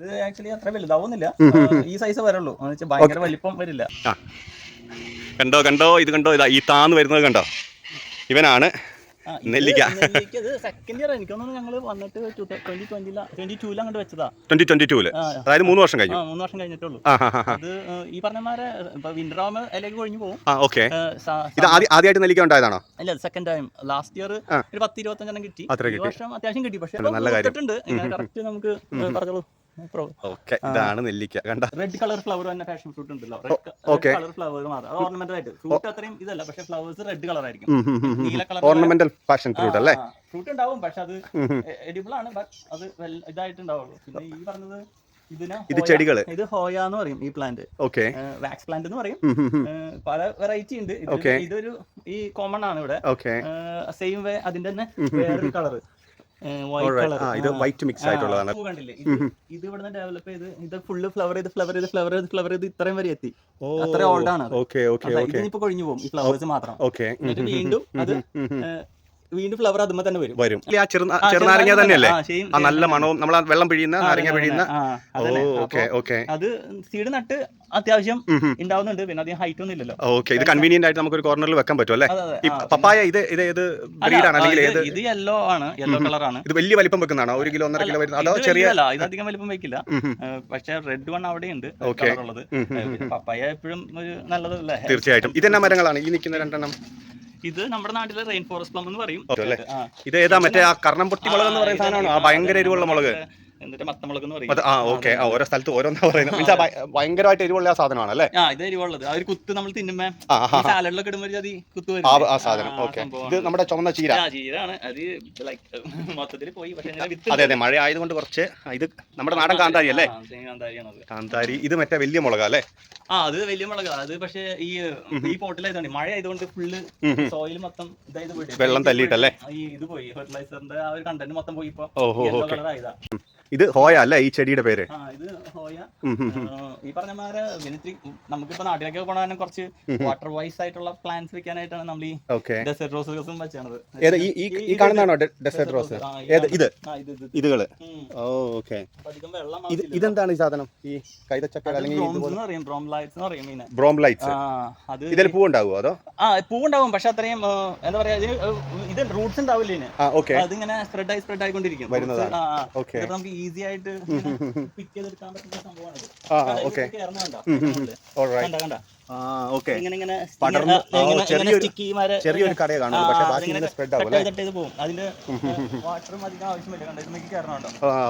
ഇത് ആക്ച്വലി അത്ര വലുതാവുന്നില്ല, ഈ സൈസ് വരുള്ളൂ, ഭയങ്കര വലിപ്പം വരില്ല. കണ്ടോ ഇത് കണ്ടോ, ഇതാ ഈ താന്ന് വരുന്നത് കണ്ടോ, ഇവനാണ് നെല്ലിക്ക. ഇത് സെക്കൻഡ് ഇയർ എനിക്ക് തോന്നുന്നു ഞങ്ങൾ വന്നിട്ട് 2022 അങ്ങോട്ട് വെച്ചതാ. 2022 അതായത് 3 വർഷം കഴിഞ്ഞു. 3 വർഷം കഴിഞ്ഞിട്ടുള്ളൂ. അത് ഈ പറഞ്ഞമാരെ വിന്റർ ആവുമ്പോൾ ഇലയൊക്കെ കൊഴിഞ്ഞു പോകും. ഓക്കെ. ഇത് ആദ്യമായിട്ട് നെല്ലിക്ക ഉണ്ടായതാണോ? അല്ല, സെക്കൻഡ് ടൈം. ലാസ്റ്റ് ഇയർ ഒരു 10-25 കിട്ടി. ഈ വർഷം അത്യാവശ്യം കിട്ടി. പക്ഷേ കറക്റ്റ് നമുക്ക് പറഞ്ഞോളൂ. ഓക്കെ, ഇതാണ് നെല്ലിക്ക. കണ്ട റെഡ് കളർ ഫ്ലവർ തന്നെ പാഷൻ ഫ്രൂട്ട് ഉണ്ടല്ലോ, റെഡ് കളർ ഫ്ലവർ മാത്രം ഓർണമെന്റൽ ആയിട്ട്. ഫ്രൂട്ട് അത്രയും ഇതല്ല, പക്ഷെ ഫ്ലവേഴ്സ് റെഡ് കളർ ആയിരിക്കും. നീല കളർ ഓർണമെന്റൽ പാഷൻ ഫ്രൂട്ട് അല്ലേ? ഫ്രൂട്ട് ഉണ്ടാവും, പക്ഷെ അത് എഡിബിൾ ആണ്, ബട്ട് അത് ഇതായിട്ടുണ്ടാവുള്ളൂ. പിന്നെ ഈ പറഞ്ഞത് ഇത് ചെടികള്, ഇത് ഹോയ എന്ന് പറയും ഈ പ്ലാന്റ്. ഓക്കെ. വാക്സ് പ്ലാന്റ് എന്ന് പറയും. പല വെറൈറ്റി ഉണ്ട്. ഇതൊരു ഈ കോമൺ ആണ് ഇവിടെ. സെയിം വേ അതിന്റെ തന്നെ വേറൊരു കളർ, ഇത് വൈറ്റ് മിക്സ് ആയിട്ടുള്ളതാണ്. കണ്ടില്ലേ, ഇത് ഇവിടുന്ന് ഡെവലപ്പ് ചെയ്ത് ഇത് ഫുള്ള് ഫ്ലവർ ചെയ്ത് ഇത്രയും വരെ എത്തി. അത്ര ഓൾഡ് ആണ്. ഇതിനിപ്പോ കൊഴിഞ്ഞു പോകും ഈ ഫ്ലവേഴ്സ് മാത്രം. വീണ്ടും അത് വീണ്ടും ഫ്ലവർ അതുമ്പോ തന്നെ വരും. ആ ചെറുനാരങ്ങ തന്നെയല്ലേ, നല്ല മണവും നമ്മൾ വെള്ളം പിഴിയുന്ന നാരങ്ങ പിഴിയുന്ന. അത് സീഡ് നട്ട് അത്യാവശ്യം ഉണ്ടാവുന്നുണ്ട്. പിന്നെ അധികം ഹൈറ്റ് ഒന്നും ഇല്ലല്ലോ. ഓക്കെ, ഇത് കൺവീനിയന്റ് ആയിട്ട് നമുക്ക് ഒരു കോർണറിൽ വെക്കാൻ പറ്റും അല്ലേ? പപ്പായ ഇത് ഏത് ബ്രീഡാണ്, അല്ലെങ്കിൽ ഇത് യെല്ലോ ആണ്, യെല്ലോ കളർ ആണ്. ഇത് വലിയ വലിപ്പം വെക്കുന്നതാണോ? 1 കിലോ 1.5 കിലോ വരുന്നത് അതോ ചെറിയ? ഇത് അധികം വലിപ്പം വെക്കില്ല, പക്ഷെ റെഡ് വൺ അവിടെ ഉണ്ട് ഉള്ളത്. പപ്പായ എപ്പോഴും ഒരു നല്ലതല്ലേ? തീർച്ചയായിട്ടും. ഇതെന്നാ മരങ്ങളാണ് ഈ നിൽക്കുന്ന 2 ഇത് നമ്മുടെ നാട്ടിലെ റെയിൻ ഫോറസ്റ്റ് പ്ലം എന്ന് പറയും. ഇത് ഏതാ മറ്റേ ആ കർണം പൊട്ടി മുളക് എന്ന് പറയുന്ന സാധനമാണോ? ആ ഭയങ്കര എരിവുള്ള മുളക്, എന്നിട്ട് മത്തമുളക് എന്ന് പറയും. ഓക്കെ. ഓരോ സ്ഥലത്ത് ഓരോന്നാ പറയുന്നത്. മീൻസ് ഭയങ്കരമായിട്ട് എരിവുള്ള സാധനമാണ് അല്ലേ? ഇത് എരിവുള്ളത്. ആ ഒരു കുത്ത് നമ്മൾ തിന്നുമ്പോ സാലഡിലൊക്കെ ഇടുമ്പോൾ കുത്ത് വരും ആ സാധനം. ഓക്കെ, ഇത് നമ്മുടെ ചുവന്ന ചീരാണ്. അത് മൊത്തത്തിൽ പോയി. അതെ, മഴ ആയതുകൊണ്ട് കുറച്ച്. ഇത് നമ്മുടെ നാടൻ കാന്താരി അല്ലേ? കാന്താരി. ഇത് മറ്റേ വലിയ മുളക് അല്ലേ? അത് വലിയ മുളക്. അത് പക്ഷേ ഈ പോട്ടിലായതുകൊണ്ട് മഴ ആയതുകൊണ്ട് ഫുള്ള് സോയിൽ മൊത്തം ഇതായത് പോയി, വെള്ളം തല്ലിയിട്ടല്ലേ ഇത് പോയി. ഫെർട്ടിലൈസറിന്റെ ആ ഒരു കണ്ടന്റ് മൊത്തം പോയി. കളറായതാ. ഇത് ഹോയ അല്ലേ ഈ ചെടിയുടെ പേര്? ഇത് ഹോയ. ഈ പറഞ്ഞമാരെ നമുക്കിപ്പോ നാട്ടിലേക്ക് പോകാനും കുറച്ച് വാട്ടർ വൈസ് ആയിട്ടുള്ള പ്ലാന്റ്സ് വെക്കാനായിട്ടാണ് നമ്മൾ ഈ ഡെസേർട്ട് റോസും വെച്ചത്. ഈ കാണുന്നതാണോ ഡെസേർട്ട് റോസ്? ഇതുകള്. ഓക്കെ. ഇതെന്താണ് ഈ സാധനം? ഈ കൈതച്ചക്ക അല്ലെങ്കിൽ ബ്രോംലൈറ്റ്സ്. ഇതിൽ പൂവുണ്ടാവുമോ അതോ? പൂവുണ്ടാവും, പക്ഷെ അത്രയും എന്താ പറയാ, ഇത് റൂട്ട്സ് ഉണ്ടാവില്ല. അതിങ്ങനെ സ്പ്രെഡ് ആയിക്കൊണ്ടിരിക്കും. നമുക്ക് ഈസി ആയിട്ട് പിക്ക് ചെയ്തെടുക്കാൻ പറ്റുന്ന സംഭവമാണ്. ചെറിയൊരു കടയെ കാണും, പക്ഷേ ബാക്കി സ്പ്രെഡ് ആവും അല്ലേ? അതിന്റെ വാട്ടറും അധികം ആവശ്യമില്ല. കണ്ടോ, കയറണുണ്ടോ?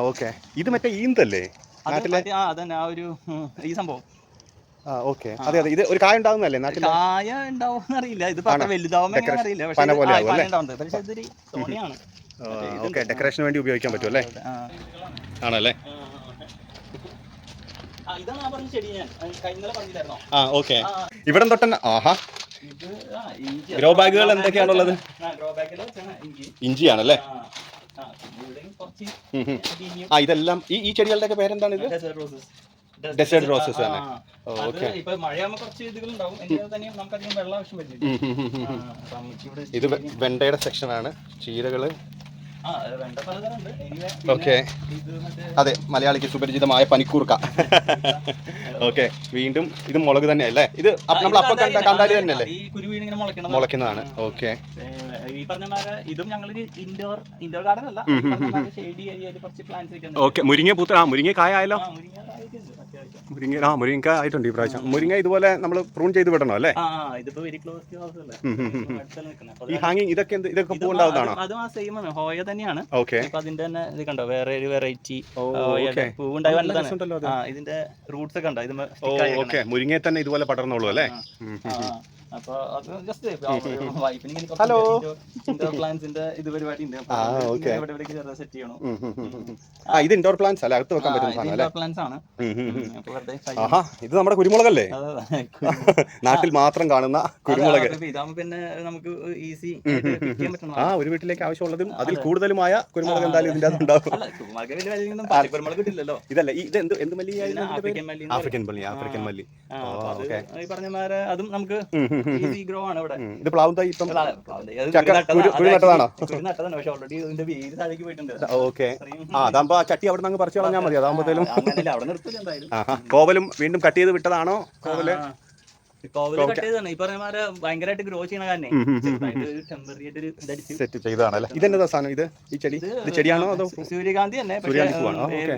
ഓക്കെ. ഇത് മറ്റേ ഈന്തല്ലേ നാട്ടിലെ? അതന്നെ ആ ഒരു ഈ സംഭവം. അതെ, ഇത് ഒരു കായ ഉണ്ടാവുന്നല്ലേ നാട്ടിൽ? കായ ഉണ്ടാവും അറിയില്ല, ഇത് വലുതാവുമ്പോ അറിയില്ല. പക്ഷേ ഇതൊരു സോണിയാണ്. ഡെക്കറേഷന് വേണ്ടി ഉപയോഗിക്കാൻ പറ്റും അല്ലേ? ആണല്ലേ? ഇവിടെ തൊട്ടന്നെ. ആഹാ, ഗ്രോ ബാഗുകൾ എന്തൊക്കെയാണുള്ളത്? ഇഞ്ചിയാണല്ലേ? ഇതെല്ലാം ഈ ചെടികളുടെ ഒക്കെ പേരെന്താണ്? ഇത് ഡെസേർട്ട് റോസസ് തന്നെ. ഇത് വെണ്ടയുടെ സെക്ഷനാണ്. ചീരകള്. ഓക്കെ. അതെ, മലയാളിക്ക് സുപരിചിതമായ പനിക്കൂർക്ക. ഓക്കെ. വീണ്ടും ഇത് മുളക് തന്നെ അല്ലേ? ഇത് നമ്മൾ അപ്പം കണ്ട കാന്താരി തന്നെ അല്ലേ? മുളയ്ക്കുന്നതാണ്. ഓക്കെ. ഈ പറഞ്ഞമാരെ ഇതും ഞങ്ങളൊരു ഇൻഡോർ ഗാർഡൻ അല്ല, ഷെയ്ഡി ഏരിയയിൽ കുറച്ച് പ്ലാന്റ്സ് വെക്കുന്നത്. ഓക്കെ. മുരിങ്ങ കായ ആയല്ലോ? മുരിങ്ങ ആയിട്ടുണ്ട് ഈ പ്രാവശ്യം. മുരിങ്ങ ഇതുപോലെ നമ്മൾ പ്രൂൺ ചെയ്ത് വിടണോ അല്ലേ? ഈ ഹാങ്ങിങ് ഇതൊക്കെ പൂവുണ്ടാവുന്നതാണോ? അതും ആ സെയിം ആണ്, ഹോയ തന്നെയാണ്. ഓക്കെ. അതിന്റെ തന്നെ ഇത് കണ്ടോ, വേറെ ഒരു വെറൈറ്റി പൂവുണ്ടായി വന്നതാണ്. ഇതിന്റെ റൂട്ട്സ് ഒക്കെ ഉണ്ടോ? ഇത് മുരിങ്ങയെ തന്നെ ഇതുപോലെ പടർന്നോളൂ അല്ലേ? അപ്പൊ അത് ജസ്റ്റ് ഹലോ പ്ലാന്റ്സിന്റെ ഇത് പരിപാടി ഉണ്ട്. സെറ്റ് ചെയ്യണം. ഇത് ഇൻഡോർ പ്ലാന്റ്സ് അല്ലേ? അകത്ത് വെക്കാൻ പറ്റുന്ന ഇൻഡോർ പ്ലാന്റ്സ് ആണ്. ഇത് നമ്മുടെ കുരുമുളകല്ലേ? നാട്ടിൽ മാത്രം കാണുന്ന കുരുമുളക്. ഇതാകുമ്പോ പിന്നെ നമുക്ക് ഈസി ഒരു വീട്ടിലേക്ക് ആവശ്യമുള്ളതും അതിൽ കൂടുതലുമായ കുരുമുളക് എന്തായാലും ഇതിന്റെ അകത്തുണ്ടാവും. കുരുമുളക് കിട്ടില്ലല്ലോ. ഇതല്ലേ ഇത് എന്ത് മല്ലി? ആഫ്രിക്കൻ മല്ലി. ആഫ്രിക്കൻ മല്ലി. ഈ പറഞ്ഞമാരെ അതും നമുക്ക് ഈസി ഗ്രോ ആണ് ഇവിടെ. ഇത് പ്ലാവും തൈ ഇപ്പം നട്ടതാണോ? നട്ടതാണ്, പക്ഷെ ഓൾറെഡി ഇതിന്റെ വേര് താഴേക്ക് പോയിട്ടുണ്ട്. ഓക്കെ, അതാകുമ്പോ ആ ചട്ടി അവിടെ നിന്ന് അങ്ങ് പറിച്ചു കളഞ്ഞാൽ മതി. അതാകുമ്പോഴത്തേലും അവിടെ നിർത്തില്ല എന്തായാലും. കോവലും വീണ്ടും കട്ട് ചെയ്ത് വിട്ടതാണോ? കോവല് കോവല് കട്ട് ചെയ്താണ്. ഈ പറഞ്ഞമാരെ ഭയങ്കരമായിട്ട് ഗ്രോ ചെയ്യണ കാരണം സെറ്റ് ചെയ്തതാണല്ലേ. ഇതെന്നതാ സാധനം? ഇത് ഈ ചെടി ചെടിയാണോ അതോ സൂര്യകാന്തി തന്നെ?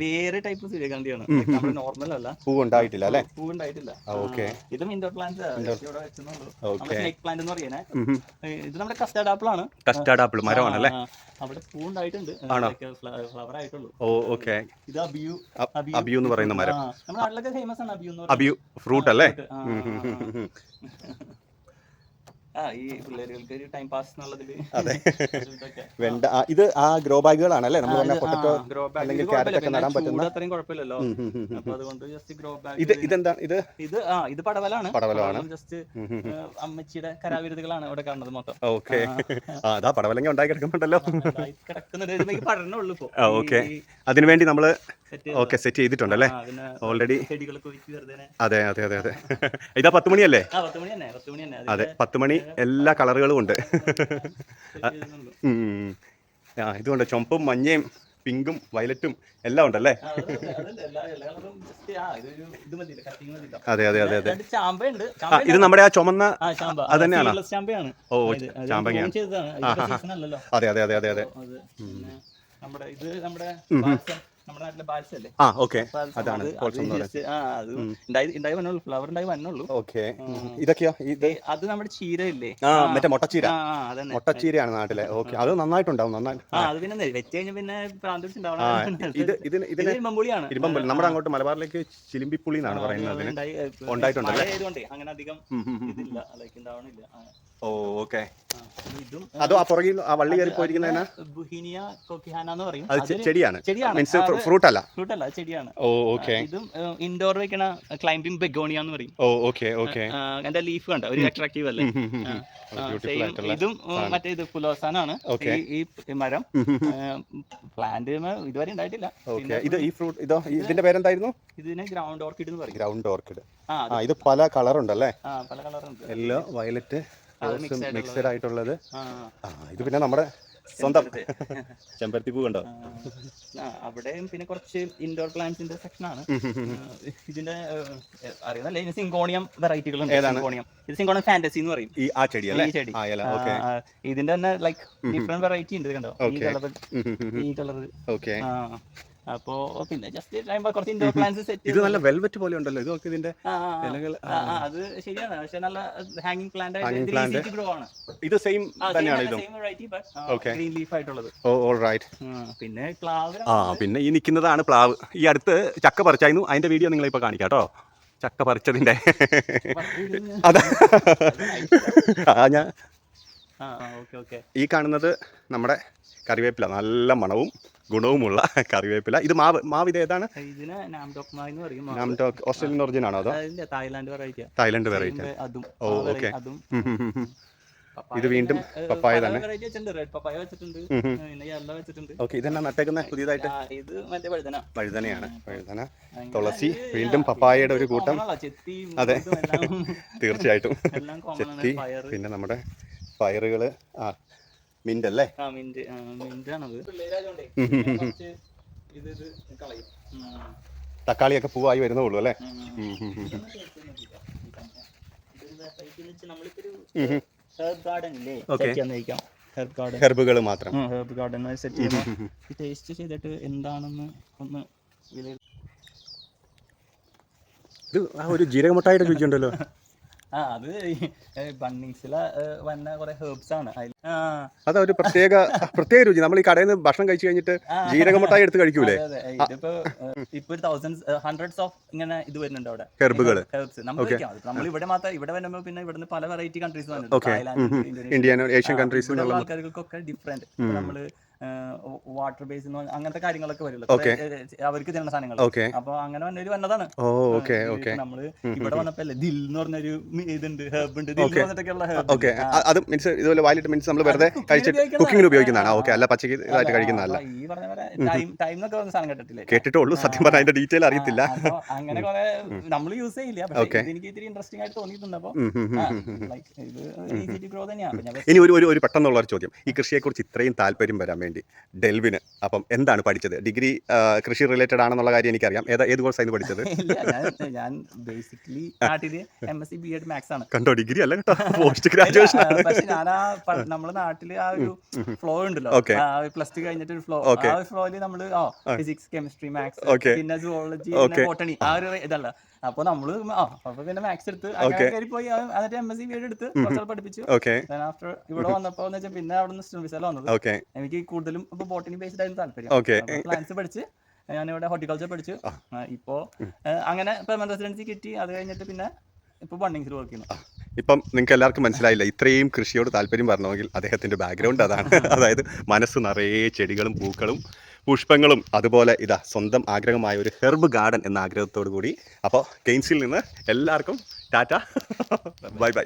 വേറെ ടൈപ്പ് സൂര്യകാന്തിയാണ്, നമ്മുടെ നോർമൽ അല്ല. പൂ ഉണ്ടായിട്ടില്ല അല്ലേ? പൂ ഉണ്ടായിട്ടില്ല. ഓക്കെ, ഇതും ഇൻഡോർ പ്ലാന്റ്സ് സ്നേക്ക് പ്ലാന്റ് എന്ന് പറയുന്നത്. ഇത് നമ്മുടെ കസ്റ്റാർഡ് ആപ്പിൾ ആണ്. കസ്റ്റാർഡ് ആപ്പിൾ മരമാണല്ലേ? അവിടെ പൂ ഉണ്ടായിട്ടുണ്ട്, ഫ്ലവർ ആയിട്ടുള്ളൂ. ഓക്കെ, ഇത് അബിയു അബിയു എന്ന് പറയുന്ന മരം നമ്മുടെ നാട്ടിലൊക്കെ ഫേമസ് ആണ്. അബിയു ഫ്രൂട്ട് അല്ലേ? ഈ പിള്ളേർക്ക് ഒരു ടൈം പാസ് എന്നുള്ളതില്. അതെ, വെണ്ട. ഇത് ആ ഗ്രോ ബാഗുകളാണല്ലേ നമ്മൾ പറഞ്ഞ പൊട്ടറ്റോ അല്ലെങ്കിൽ ക്യാരറ്റ് ഒക്കെ നടാൻ പറ്റുന്ന. അത്രയും കുഴപ്പമില്ലല്ലോ, അപ്പൊ അതുകൊണ്ട് ജസ്റ്റ് ഗ്രോ ബാഗ്. ഇതെന്താ? ഇത് പടവലാണ്. പടവലമാണ്. ജസ്റ്റ് അമ്മച്ചിയുടെ കരാവിരുതുകളാണ് ഇവിടെ കാണുന്നത് മൊത്തം. ഓക്കെ, അതാ പടവലങ്ങ ഉണ്ടായി കിടക്കുന്നുണ്ടല്ലോ. കിടക്കുന്നത് പടരണുള്ളൂ ഇപ്പൊ. ഓക്കെ, അതിനുവേണ്ടി നമ്മള് സെറ്റ് ചെയ്തിട്ടുണ്ടല്ലേ ഓൾറെഡി. അതെ അതെ അതെ അതെ. ഇതാ 10 മണിയല്ലേ? അതെ, 10 മണി. എല്ലാ കളറുകളും ഉണ്ട്. ഇതുകൊണ്ട് ചുമപ്പും മഞ്ഞയും പിങ്കും വയലറ്റും എല്ലാം ഉണ്ടല്ലേ? അതെ അതെ അതെ അതെ. ഇത് നമ്മുടെ ആ ചുമന്ന അത് തന്നെയാണോ? ഓ, ചാമ്പങ്ങ. അതെ അതെ അതെ അതെ അതെ. നമ്മുടെ നാട്ടിലെ ബാൽസല്ലേ? ഓക്കെ, അതാണ് ഫ്ലവർ ഉണ്ടായി വന്നുള്ളൂ. ഓക്കെ, ഇതൊക്കെയോ? അത് നമ്മുടെ ചീരയില്ലേ? മറ്റേ മുട്ടച്ചീര. മുട്ടച്ചീരയാണ് നാട്ടിലെ. ഓക്കെ, അത് നന്നായിട്ടുണ്ടാവും. നന്നായിട്ട് അത് പിന്നെ വെച്ച് കഴിഞ്ഞാൽ പിന്നെ ഇരുമ്പമ്പുളിയാണ്. ഇരുമ്പമ്പുളി. നമ്മുടെ അങ്ങോട്ട് മലബാറിലേക്ക് ചിലിമ്പിപ്പുളി എന്നാണ് പറയുന്നത്. ഉണ്ടായിട്ടുണ്ടല്ലേ? അങ്ങനെ അധികം ഇതില്ല, ഉണ്ടാവണില്ല. ഓ, ഓക്കെ. അതോ ആ പുറകിൽ ആ വള്ളി കയറി പോയിരിക്കുന്നതിനാ? ബുഹീനിയ കോക്കിഹാന എന്ന് പറയും. അത് ചെടിയാണ്, മീൻസ് ഫ്രൂട്ട് അല്ല. ചെടിയാണ്. ഓ, ഓക്കെ. ഇതും ഇൻഡോർ വെക്കണ ക്ലൈംബിംഗ് ബെഗോണിയ എന്ന് പറയും. ഓ, ഓക്കെ ഓക്കെ. എന്റെ ലീഫ് കണ്ട ഒരു അട്രാക്റ്റീവ് അല്ലേ? ഇതും മറ്റേ ഇത് പുലോസാനാണ് ഈ മരം. പ്ലാന്റ് ഇതുവരെ ഉണ്ടായിട്ടില്ല. ഇത് ഈ ഫ്രൂട്ട് ഇതോ? ഇതിന്റെ പേരെന്തായിരുന്നു? ഇതിന് ഗ്രൗണ്ട് ഓർക്കിഡ് എന്ന് പറയും. Ground orchid. ഇത് പല കളർ ഉണ്ടല്ലേ? പല കളറുണ്ട്. യെല്ലോ, വയലറ്റ്, മിക്സഡ് ആയിട്ടുള്ളത്. ഇത് പിന്നെ നമ്മുടെ സ്വന്തം ചെമ്പരത്തി പൂ കണ്ടോ? അവിടെയും പിന്നെ കുറച്ച് ഇൻഡോർ പ്ലാന്റ്സിന്റെ സെക്ഷൻ ആണ്. ഇതിന്റെ അറിയുന്നല്ലേ, ഇതിന് സിങ്കോണിയം വെറൈറ്റികൾ ഉണ്ട്. ഇത് സിങ്കോണിയം ഫാന്റസി എന്ന് പറയും. ഈ ചെടി. ഇതിന്റെ തന്നെ ലൈക്ക് ഡിഫറെന്റ് വെറൈറ്റി ഉണ്ട്. കണ്ടോ? ഈ കളർ. ഓക്കെ. അപ്പോ പിന്നെ ജസ്റ്റ് കുറച്ച് ഇൻഡോർ പ്ലാന്റ്സ് സെറ്റ്. ഇത് നല്ല വെൽവെറ്റ് പോലെ ഉണ്ടല്ലോ. ഇത് നോക്കി ഇതിന്റെ ഇലകൾ. അത് ശരിയാണ്, പക്ഷെ നല്ല ഹാങ്ങിങ് പ്ലാന്റ് ആയിട്ട് ഗ്രോ ആണ്. ഇത് സെയിം തന്നെയാണ് ഇതും. ഗ്രീൻ ലീഫ് ആയിട്ടുള്ളത്. ഓൾറൈറ്റ്. പിന്നെ പ്ലാവ്. പിന്നെ ഈ നിൽക്കുന്നതാണ് പ്ലാവ്. ഈ അടുത്ത് ചക്ക പറിച്ചായിരുന്നു, അതിന്റെ വീഡിയോ നിങ്ങളിപ്പോ കാണിക്കാം കേട്ടോ. ചക്ക പറിച്ചതിന്റെ. അതാ ഞാൻ ഈ കാണുന്നത് നമ്മുടെ കറിവേപ്പില. നല്ല മണവും ഗുണവുമുള്ള കറിവേപ്പില. ഇത് മാവ് ഇത് ഏതാണ്? നാംടോക്ക്. ഓസ്ട്രേലിയൻ ഒറിജിൻ ആണോ? അതോ തായ്ലൻഡ് വെറൈറ്റി? ഓ, ഓക്കെ. ഇത് വീണ്ടും പപ്പായ തന്നെ. ഓക്കെ, ഇതെന്നാ നട്ടേക്കുന്ന പുതിയതായിട്ട്? വഴുതനയാണ്. വഴുതന, തുളസി, വീണ്ടും പപ്പായയുടെ ഒരു കൂട്ടം. അതെ, തീർച്ചയായിട്ടും. ചെത്തി, പിന്നെ നമ്മുടെ പയറുകള്. മിന്റ് അല്ലേ? തക്കാളിയൊക്കെ പൂവായി വരുന്നുള്ളൂ അല്ലേ? ഹെർബുകൾ മാത്രം. ഹെർബ് ഗാർഡൻ സെറ്റ് ചെയ്യുമ്പോൾ ടേസ്റ്റ് ചെയ്തിട്ട് എന്താണെന്ന് ഒന്ന് ഇത് ഒരു ജീരകമുട്ടായിട്ട് രുചിയുണ്ടല്ലോ. അത് ബണ്ണീസിലെ വന്ന കുറെ ഹെർബ്സ് ആണ്. അതാ ഒരു പ്രത്യേക രുചി. നമ്മൾ ഈ കടയിൽ നിന്ന് ഭക്ഷണം കഴിച്ചു കഴിഞ്ഞിട്ട് ജീരകമുട്ടായി എടുത്ത് കഴിക്കൂലേ? ഇപ്പൊ ഹൺഡ്രഡ്സ് ഓഫ് ഇങ്ങനെ ഇത് വരുന്നുണ്ട് അവിടെ, ഹെർബ്സ്. നമ്മൾ ഇവിടെ മാത്രം ഇവിടെ വരുമ്പോ പിന്നെ ഇവിടുന്ന് പല വെറൈറ്റി കൺട്രീസ് വന്നിട്ടുണ്ട്. Indian, Asian countries. ആൾക്കാർക്കൊക്കെ ഡിഫറെന്റ്. നമ്മള് വാട്ടർ ബേസ് അങ്ങനത്തെ കാര്യങ്ങളൊക്കെ വരുമല്ലോ അവർക്ക് തരുന്ന സാധനങ്ങൾ. അപ്പൊ അങ്ങനെ വന്നതാണ്. നമ്മള് ഇവിടെ വന്നപ്പോ ദിൽ എന്ന് പറഞ്ഞൊരു ഇതുണ്ട്, ഹെർബ് ഉണ്ട്, ദിൽ വന്നിട്ടൊക്കെയുള്ള കുക്കിങ്ങിന് ഉപയോഗിക്കുന്നതാണ്. അല്ല പച്ചക്ക് കഴിക്കുന്നതല്ല. ഈ പറഞ്ഞ പോലെ ടൈം എന്നൊക്കെ പറഞ്ഞ സാധനം കേട്ടിട്ടില്ലേ? കേട്ടിട്ടുള്ളൂ, സത്യം പറഞ്ഞാൽ അതിന്റെ ഡീറ്റെയിൽ അറിയത്തില്ല. അങ്ങനെ കുറെ നമ്മൾ യൂസ് ചെയ്യില്ല, പക്ഷേ എനിക്ക് ഇത്തിരി ഇൻട്രസ്റ്റിംഗ് ആയിട്ട് തോന്നിയിട്ടുണ്ട്. അപ്പൊ ഇനി ഒരു പെട്ടെന്നുള്ള ഒരു ചോദ്യം, ഈ കൃഷിയെ കുറിച്ച് ഇത്രയും താല്പര്യം വരാൻ വേണ്ടി ഡെൽവിന് അപ്പം എന്താണ് പഠിച്ചത്? ഡിഗ്രി കൃഷി റിലേറ്റഡ് ആണെന്നുള്ള കാര്യം എനിക്കറിയാം. ഏത് കോഴ്സായിരുന്നു പഠിച്ചത്? ഞാൻ ബേസിക്കലി നാട്ടില് MSc BEd മാത്സ് ആണ്. കണ്ടോ, ഡിഗ്രി അല്ല കേട്ടോ, പോസ്റ്റ് ഗ്രാജുവേഷൻ ആണ്. പക്ഷെ ഞാൻ നമ്മുടെ നാട്ടില് ആ ഒരു ഫ്ലോ ഉണ്ടല്ലോ, +2 കഴിഞ്ഞിട്ട് ഒരു ഫ്ലോ, ആ ഒരു ഫ്ലോയില് നമ്മള് ഫിസിക്സ്, കെമിസ്ട്രി, മാത്സ്, പിന്നെ സുവോളജി, ബോട്ടണി, ആ ഒരു ഇതല്ല. അപ്പൊ നമ്മള് അപ്പൊ പിന്നെ മാത്സ് എടുത്ത് അങ്ങനെ പോയി, എന്നിട്ട് MSc BEd എടുത്ത് കുറച്ചാൾ പഠിപ്പിച്ചു. ആഫ്റ്റർ ഇവിടെ വന്നപ്പോ പിന്നെ അവിടെ നിന്ന് സ്റ്റുഡന്റ് വിസയിലാണ് വന്നത്. എനിക്ക് കൂടുതലും ഇപ്പൊ ബോട്ടണി ബേസ്ഡ് ആയിരുന്നു താല്പര്യം. പ്ലാന്റ്സ് പഠിച്ച് ഞാനിവിടെ ഹോർട്ടിക്കൾച്ചർ പഠിച്ചു. ഇപ്പോ അങ്ങനെ പെർമനന്റ് റെസിഡൻസി കിട്ടി. അത് കഴിഞ്ഞിട്ട് പിന്നെ ഇപ്പൊ ബണ്ണിങ്സിൽ വർക്ക് ചെയ്യുന്നു. ഇപ്പം നിങ്ങൾക്ക് എല്ലാവർക്കും മനസ്സിലായില്ല, ഇത്രയും കൃഷിയോട് താല്പര്യം പറഞ്ഞെങ്കിൽ അദ്ദേഹത്തിന്റെ ബാക്ക്ഗ്രൗണ്ട് അതാണ്. അതായത് മനസ്സ് നിറയെ ചെടികളും പൂക്കളും പുഷ്പങ്ങളും, അതുപോലെ സ്വന്തം ആഗ്രഹമായ ഒരു ഹെർബ് ഗാർഡൻ എന്ന ആഗ്രഹത്തോടു കൂടി. അപ്പോൾ കെയ്ൻസിൽ നിന്ന് എല്ലാവർക്കും ടാറ്റ, ബൈ ബൈ.